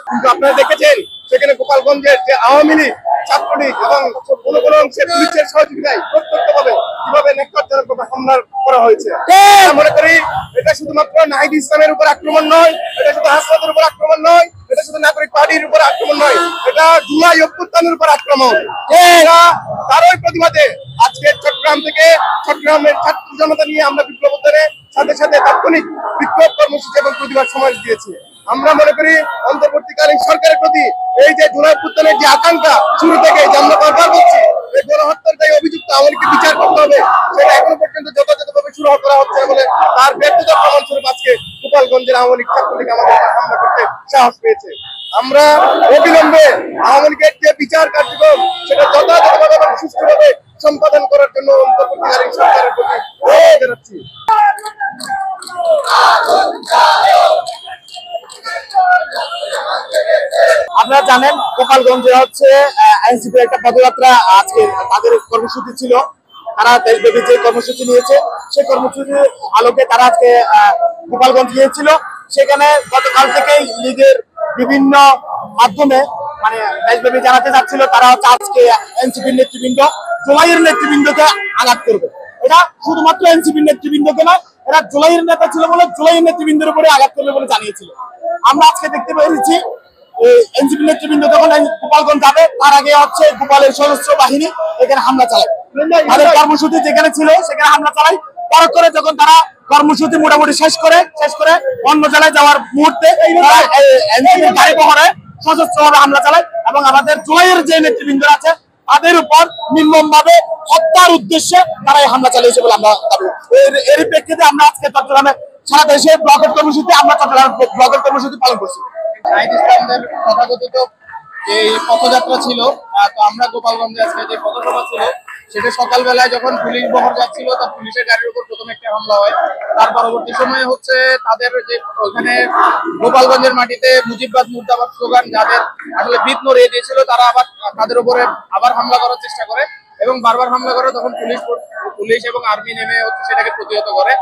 কিন্তু আপনারা দেখেছেন সেখানে গোপালগঞ্জের যে আওয়ামী লীগ, ছাত্রলীগ এবং কোন কোন অংশে পুলিশের সহযোগিতায় প্রত্যক্ষভাবে কিভাবে নেককারজনকভাবে হামলা করা হয়েছে। মনে করি এটা শুধুমাত্র নাহিদ ইসলামের উপর আক্রমণ নয়, এটা শুধু হাসপাতালের উপর আক্রমণ নয়, এটা শুধু নাগরিক পার্টির উপর আক্রমণ নয়, এটা জুলাই অভ্যুত্থানের উপর আক্রমণ। তারই প্রতিবাদে আজকে চট্টগ্রাম থেকে চট্টগ্রামের ছাত্র জনতা নিয়ে আমরা বিপ্লব উত্তরে সাথে সাথে তাৎক্ষণিক বিক্ষোভ কর্মসূচি এবং প্রতিবাদ সমাবেশ দিয়েছি। আমরা মনে করি অন্তর্বর্তীকালীন সরকারের প্রতি এই যে জুলাই অভ্যুত্থানের যে আকাঙ্ক্ষা শুরু থেকে যে আমরা বারবার বলছি এই গণহত্যার দায়ে অভিযুক্ত আওয়ামীকে বিচার করতে হবে, সেটা এখনো পর্যন্ত যথাযথভাবে শুরু করা হচ্ছে না বলে তার ব্যর্থতার প্রমাণ স্বরূপ আজকে গোপালগঞ্জের আওয়ামী লীগ ছাত্রলীগ আমাদের হামলা করতে সাহস পেয়েছে। আমরা অবিলম্বে আওয়ামী লীগের যে বিচার কার্যক্রম সেটা যথাযথভাবে এবং সুষ্ঠুভাবে সম্পাদন করার জন্য অন্তর্বর্তীকালীন সরকারের প্রতি অনুরোধ জানাচ্ছি। আপনারা জানেন গোপালগঞ্জে হচ্ছে এনসিপি একটা পদযাত্রা আজকে তাদের কর্মসূচি ছিল। তারা দেশব্যাপী যে কর্মসূচি নিয়েছে সেই কর্মসূচির আলোকে তারা আজকে গোপালগঞ্জ গিয়েছিল। সেখানে গতকাল থেকেই লীগের বিভিন্ন মাধ্যমে মানে দেশব্যাপী জানাতে যাচ্ছিল তারা হচ্ছে আজকে এনসিপির নেতৃবৃন্দ, জুলাইয়ের নেতৃবৃন্দকে আঘাত করবে। এটা শুধুমাত্র এনসিপির নেতৃবৃন্দকে নয়, এরা জুলাইয়ের নেতা ছিল বলে জুলাইয়ের নেতৃবৃন্দের উপরে আঘাত করবে বলে জানিয়েছিল। আমরা আজকে দেখতে পেয়েছি এনসিপি নেতৃবৃন্দ যখন গোপালগঞ্জ যাবে তার আগে হচ্ছে গোপালের সশস্ত্র বাহিনী এখানে হামলা চালায়। তাদের কর্মসূচি যেখানে ছিল সেখানে হামলা চালায়। পর করে যখন তারা কর্মসূচি মোটামুটি শেষ করে অন্য জেলায় যাওয়ার মুহূর্তে এনসিপির গাড়ি বহরে সশস্ত্রভাবে হামলা চালায় এবং আমাদের জুলাইয়ের যে নেতৃবৃন্দ আছে তাদের উপর নির্মমভাবে হত্যার উদ্দেশ্যে তারা এই হামলা চালিয়েছে বলে আমরা দাবি। এর প্রেক্ষিতে আমরা আজকে চট্টগ্রামে সারা দেশে ব্লকের কর্মসূচি আমরা চট্টগ্রাম ব্লকের কর্মসূচি পালন করছি। নাহিদ ইসলামদের তথাকথিত এই পথযাত্রা ছিল, তো আমরা গোপালগঞ্জে আজকে যে পথসভা ছিল সেটা সকালবেলায় যখন পুলিশ বহর যাচ্ছিল তা পুলিশের গাড়ির উপর প্রথমে একটা হামলা হয়। তার পরবর্তী সময়ে হচ্ছে তাদের যে ওখানে গোপালগঞ্জের মাটিতে মুজিববাদ মুর্দাবাদ স্লোগান যাদের আসলে ভিত নড়িয়ে দিয়েছিল তারা আবার তাদের উপরে আবার হামলা করার চেষ্টা করে এবং বারবার হামলা করে। তখন পুলিশ এবং আর্মি নেমে হচ্ছে সেটাকে প্রতিহত করে।